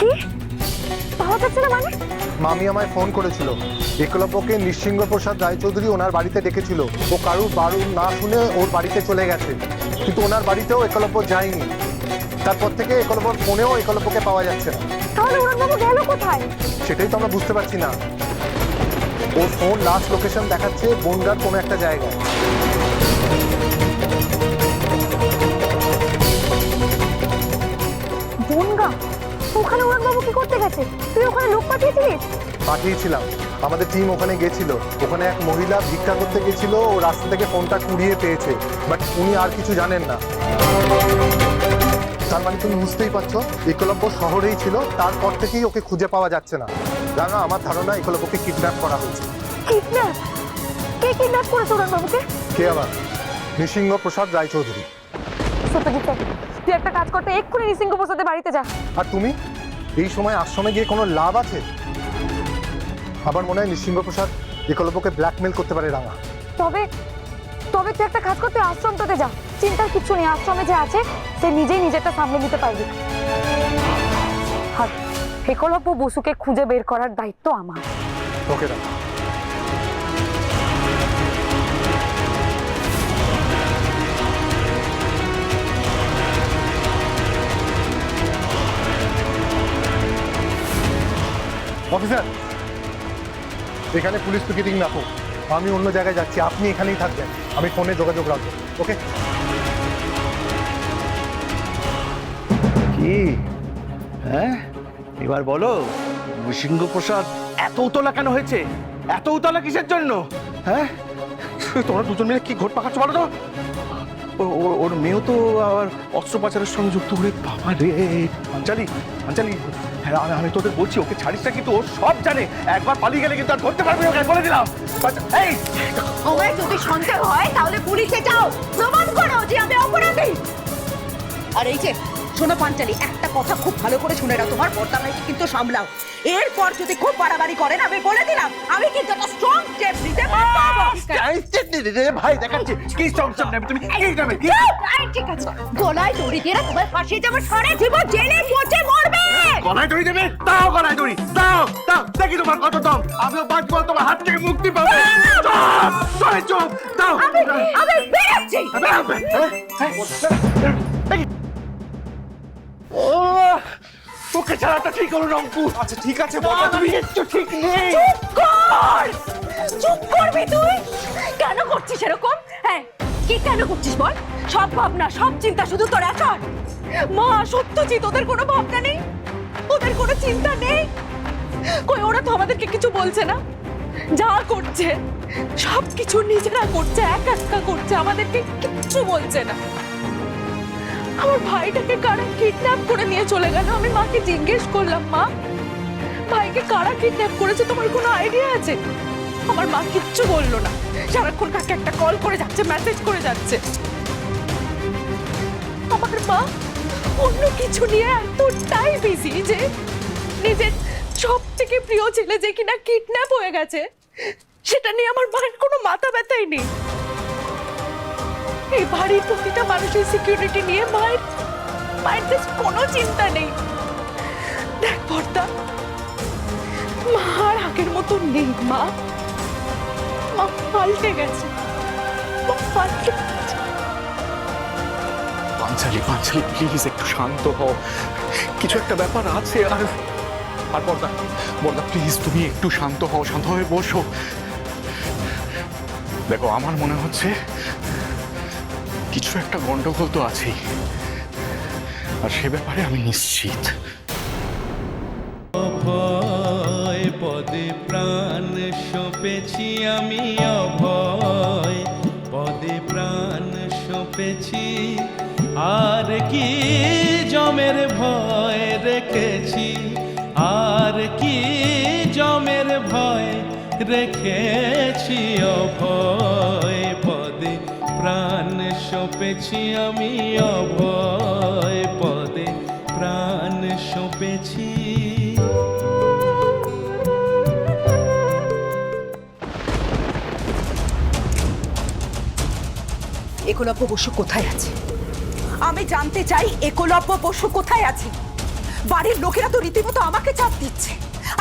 কি পাওয়া যাচ্ছে না মানে? মামি আমায় ফোন করেছিল, একলব্যকে নৃসিংহ প্রসাদ রায়চৌধুরী ওনার বাড়িতে ডেকেছিল। ও কারুর বারণ না শুনে ওর বাড়িতে চলে গেছে, কিন্তু ওনার বাড়িতেও একলব্য যায়নি। তারপর থেকে একলব্যর ফোনেও একলব্যকে পাওয়া যাচ্ছে না। তাহলে উড়নবাবু গেল কোথায়? সেটাই তো আমরা বুঝতে পারছি না। ওর ফোন লাস্ট লোকেশন দেখাচ্ছে বনগাঁর কোনো একটা জায়গায়। বনগাঁ? ওখানে উড়নবাবু কি করতে গেছে? তুই ওখানে লোক পাঠিয়েছিলিস? পাঠিয়েছিলাম, আমাদের টিম ওখানে গেছিল। ওখানে এক মহিলা ভিক্ষা করতে গেছিল, ও রাস্তা থেকে ফোনটা কুড়িয়ে পেয়েছে, বাট উনি আর কিছু জানেন না। তার মানে তুমি বুঝতেই পারছো, একলব্য শহরেই ছিল, তারপর থেকেই ওকে খুঁজে পাওয়া যাচ্ছে না। জানো, আমার ধারণা একলব্যকে কিডন্যাপ করা হয়েছে। কিডন্যাপ? কে কিডন্যাপ করেছে উড়নবাবুকে? কে আবার? নৃসিংহ প্রসাদ রায়চৌধুরী। সত্যজিৎ, তুই একটা কাজ করতে এক্ষুনি নৃসিংহ প্রসাদের বাড়িতে যা। আর তুমি এই সময় আশ্রমে গিয়ে কোনো লাভ আছে? আমার মনে হয় নৃসিংহ প্রসাদ একলব্যকে ব্ল্যাকমেল করতে পারে রাঙা। তবে তবে তুই একটা কাজ করতে আশ্রমটাতে যা। চিন্তার কিছু নেই, আশ্রমে যে আছে সে নিজেই নিজেরটা সামলে নিতে পারবে। আর একলব্য বসুকে খুঁজে বের করার দায়িত্ব আমার। ওকে রাঙা। অফিসার, এখানে পুলিশ পিকেটিং রাখো, আমি অন্য জায়গায় যাচ্ছি, আপনি এখানেই থাকবেন, আমি ফোনে যোগাযোগ রাখবো। ওকে? কি হ্যাঁ, এবার বলো নৃসিংহ প্রসাদ এত উতলা কেন হয়েছে? এত উতলা কিসের জন্য? হ্যাঁ, তোমরা দুজন মিলে কি ঘট পাকাচ্ছ বলো তো? ওর মেয়েও তো আবার অস্ত্র পাচারের সঙ্গে যুক্ত হয়ে, বাবা রে। আঞ্জালি, আঞ্জালি, হ্যাঁ আমি তোদের বলছি ওকে ছাড়িস না, কিন্তু ও সব জানে। একবার পালিয়ে গেলে কিন্তু আর ধরতে পারবি ওকে, বলে দিলাম। এই তোমার যদি সন্দেহ হয় তাহলে পুলিশে যাও, প্রমাণ করো যে আমি অপরাধী। আর এই যে শোনো পাঞ্চালি, একটা কথা খুব ভালো করে শুনে নাও, তোমার বর্দা ভাইকে কিন্তু সামলাও। এরপর যদি খুব বাড়াবাড়ি করেন, আমি বলে দিলাম আমি কিন্তু একটা স্ট্রং স্টেপ নিতে পারবো। ভাই দেখাচ্ছি কি স্ট্রং স্টেপ নেবে তুমি। ঠিক আছে, গলায় দড়ি দিয়ে তোমার ফাঁসি যাবো, সারা জীবন জেলে পচে মরবে। গলায় দড়ি দেবে? দাও গলায় দড়ি, দাও দাও, দেখি তোমার কত দম। আমিও বাঁচবো, তোমার হাত থেকে মুক্তি পাবো। চুপ দাও। আমি বেরোচ্ছি। তোকে ছাড়াটা ঠিক হলো না অঙ্কুর। আচ্ছা ঠিক আছে, তুমি একটু ঠিক নেই। চুপ করবি তুই? কেন করছিস এরকম? হ্যাঁ, কি কেন করছিস বল? সব ভাবনা, সব চিন্তা শুধু তোর একার। মা, সত্যজিৎ, ওদের কোনো ভাবনা নেই, ওদের কোনো চিন্তা নেই। কই, ওরা তো আমাদেরকে কিছু বলছে না। যা করছে সব কিছু নিজেরা করছে, একা একা করছে, আমাদেরকে কিচ্ছু বলছে না। আমার ভাইটাকে কারা কিডন্যাপ করে নিয়ে চলে গেল? আমি মাকে জিজ্ঞেস করলাম, মা ভাইকে কারা কিডন্যাপ করেছে, তোমার কোনো আইডিয়া আছে? আমার মা কিচ্ছু বললো না, সারাক্ষণ কাকে একটা কল করে যাচ্ছে, মেসেজ করে যাচ্ছে। আমার মা অন্য কিছু নিয়ে এতটাই বিজি যে নিজের সব থেকে প্রিয় ছেলে যে কিনা কিডন্যাপ হয়ে গেছে সেটা নিয়ে আমার মায়ের কোনো মাথা ব্যথাই নেই। এই বাড়ির প্রতিটা মানুষের সিকিউরিটি নিয়ে মায়ের জাস্ট কোনো চিন্তা নেই। দেখ বর্দা, মা আর আগের মতো নেই। মা পাল্টে গেছে, মা পাল্টে গেছে। পাঞ্চালি, পাঞ্চালি প্লিজ একটু শান্ত হও, কিছু একটা ব্যাপার আছে। আর আর বর্দা, বর্দা প্লিজ তুমি একটু শান্ত হও, শান্ত হয়ে বসো। দেখো, আমার মনে হচ্ছে কিছু একটা গন্ডগোল তো আছেই, আর সে ব্যাপারে আমি নিশ্চিত। অভয় পদে প্রাণ সপেছি আমি, অভয় পদে প্রাণ সপেছি। আর কি জমের ভয় রেখেছি, আর কি জমের ভয় রেখেছি। অভয় পদে প্রাণ সপেছি আমি, অভয় পদে প্রাণ সপেছি। একলব্য বসু কোথায় আছে? আমি জানতে চাই একলব্য বসু কোথায় আছে। বাড়ির লোকেরা তো রীতিমতো আমাকে চাপ দিচ্ছে।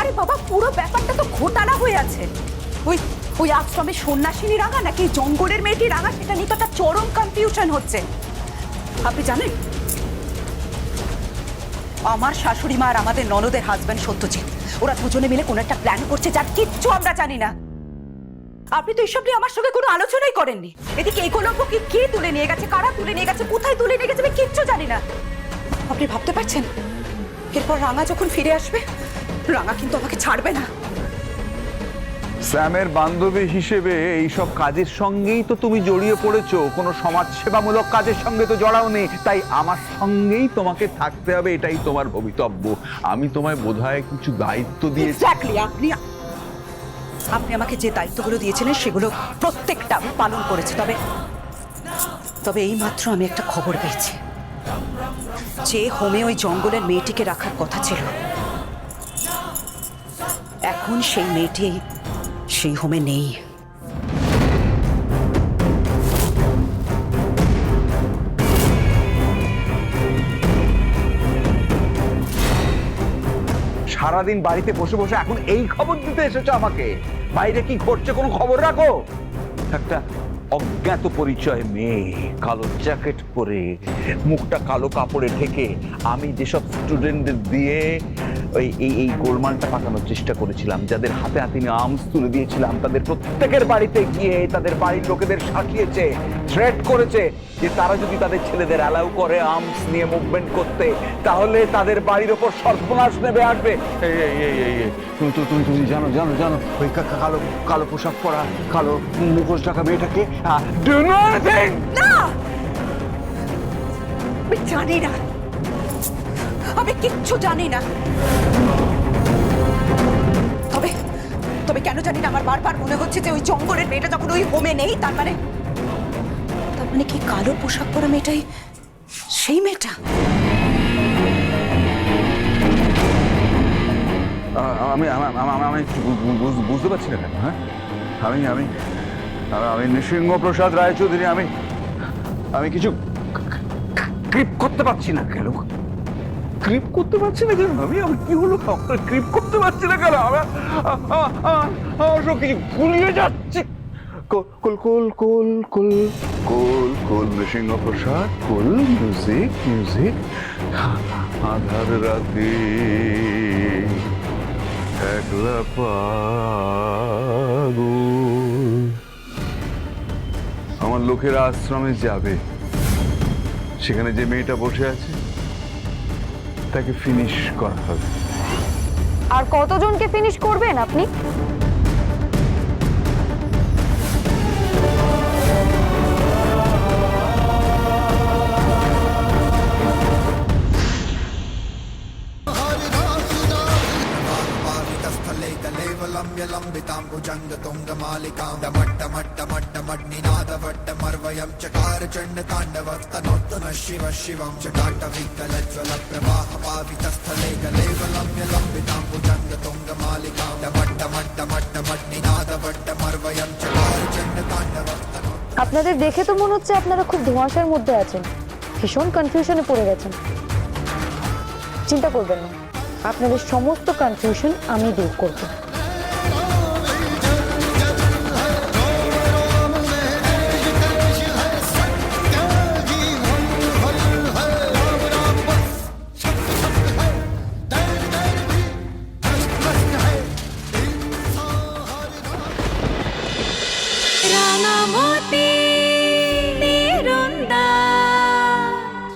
আরে বাবা, পুরো ব্যাপারটা তো ঘোটালা হয়ে আছে। ওই ওই আশ্রমে সন্ন্যাসিনী রাঙা নাকি জঙ্গলের মেয়েটি রাঙা, সেটা নিয়ে তো একটা চরম কনফিউশন হচ্ছে। আপনি জানেন, আমার শাশুড়ি মা আর আমাদের ননদের হাজবেন্ড সত্যজিৎ, ওরা দুজনে মিলে কোনো একটা প্ল্যান করছে যার কিচ্ছু আমরা জানি না। আপনি তো এসব নিয়ে আমার সঙ্গে কোনো আলোচনাই করেননি। এদিকে একলব্যকে কে তুলে নিয়ে গেছে, কারা তুলে নিয়ে গেছে, কোথায় তুলে নিয়ে গেছে, আমি কিচ্ছু জানি না। আপনি ভাবতে পারছেন এরপর রাঙা যখন ফিরে আসবে, রাঙা কিন্তু আমাকে ছাড়বে না। স্যামের বান্ধবী হিসেবে এইসব কাজের সঙ্গেই তো তুমি জড়িয়ে পড়েছো, কোনো সমাজসেবামূলক কাজের সঙ্গে তো জড়াও নেই। তাই আমার সঙ্গেই তোমাকে থাকতে হবে, এটাই তোমার ভবিতব্য। আমি তোমায় বোধহয় কিছু দায়িত্ব দিয়েছি। এক্স্যাক্টলি, আপনি আমাকে যে দায়িত্বগুলো দিয়েছিলেন সেগুলো প্রত্যেকটা আমি পালন করেছি। তবে এই মাত্র আমি একটা খবর পেয়েছি, যে হোমে ওই জঙ্গলের মেয়েটিকে রাখার কথা ছিল, এখন সেই মেয়েটি সেই হোমে নেই। সারাদিন বাড়িতে বসে বসে এখন এই খবর দিতে এসেছো আমাকে? বাইরে কি ঘটছে কোনো খবর রাখো? একটা অজ্ঞাত পরিচয় মেয়ে, কালো জ্যাকেট পরে, মুখটা কালো কাপড়ে ঢেকে, আমি যেসব স্টুডেন্টদের দিয়ে এই গোলমালটা পাকানোর চেষ্টা করেছিলাম, যাদের হাতে হাতে আর্মস তুলে দিয়েছিলাম, তাদের প্রত্যেকের বাড়িতে গিয়ে তাদের বাড়ির লোকেদের শাসিয়েছে, থ্রেট করেছে যে তারা যদি তাদের ছেলেদের অ্যালাউ করে আর্মস নিয়ে মুভমেন্ট করতে, তাহলে তাদের বাড়ির ওপর সর্বনাশ নেমে আসবে। তুমি জানো জানো জানো ওই কালো কালো পোশাক পরা, কালো মুখোশ ঢাকা মেয়েটাকে? Do you know anything? না, আমি জানি না, আমি কিচ্ছু জানি না। তবে কেন জানি না, আমার বারবার মনে হচ্ছে যে ওই জঙ্গলের মেয়েটা যখন ওই হোমে নেই, তার মানে কি কালো পোশাক পরা মেয়েটাই সেই মেয়েটা? আমি বুঝতে পারছি না কেন। হ্যাঁ, আমি নৃসিংহ প্রসাদ রায়চৌধুরী, আমি কিছু ক্রিপ করতে পারছি না কেন? ক্রিপ করতে পারছি না কেন? আমি কি হলো, ক্রিপ করতে পারছি না কেন? আমার সব কিছু গুলিয়ে যাচ্ছে। কুল কুল কুল কুল কুল কুল নৃসিংহ প্রসাদ, কুল মিউজিক মিউজিক। আধার রাতে একলা পাগল, আমার লোকেরা আশ্রমে যাবে, সেখানে যে মেয়েটা বসে আছে তাকে ফিনিশ করা হবে। আর কতজনকে ফিনিশ করবেন আপনি? शिव शिवं चटाटविकलज्वल प्रवाह पावितस्थले गलेवलम्ब्यलम्बितां भुजङ्गतुङ्गमालिकां डमट्टमट्टमट्टमट्निनादवट्टमर्वयं चकारचण्डताण्डवस्तनो। আপনাদের দেখে তো মনে হচ্ছে আপনারা খুব ধোঁয়াশার মধ্যে আছেন, ভীষণ কনফিউশনে পড়ে গেছেন। চিন্তা করবেন না, আপনাদের সমস্ত কনফিউশন আমি দূর করব। রাঙা মোতি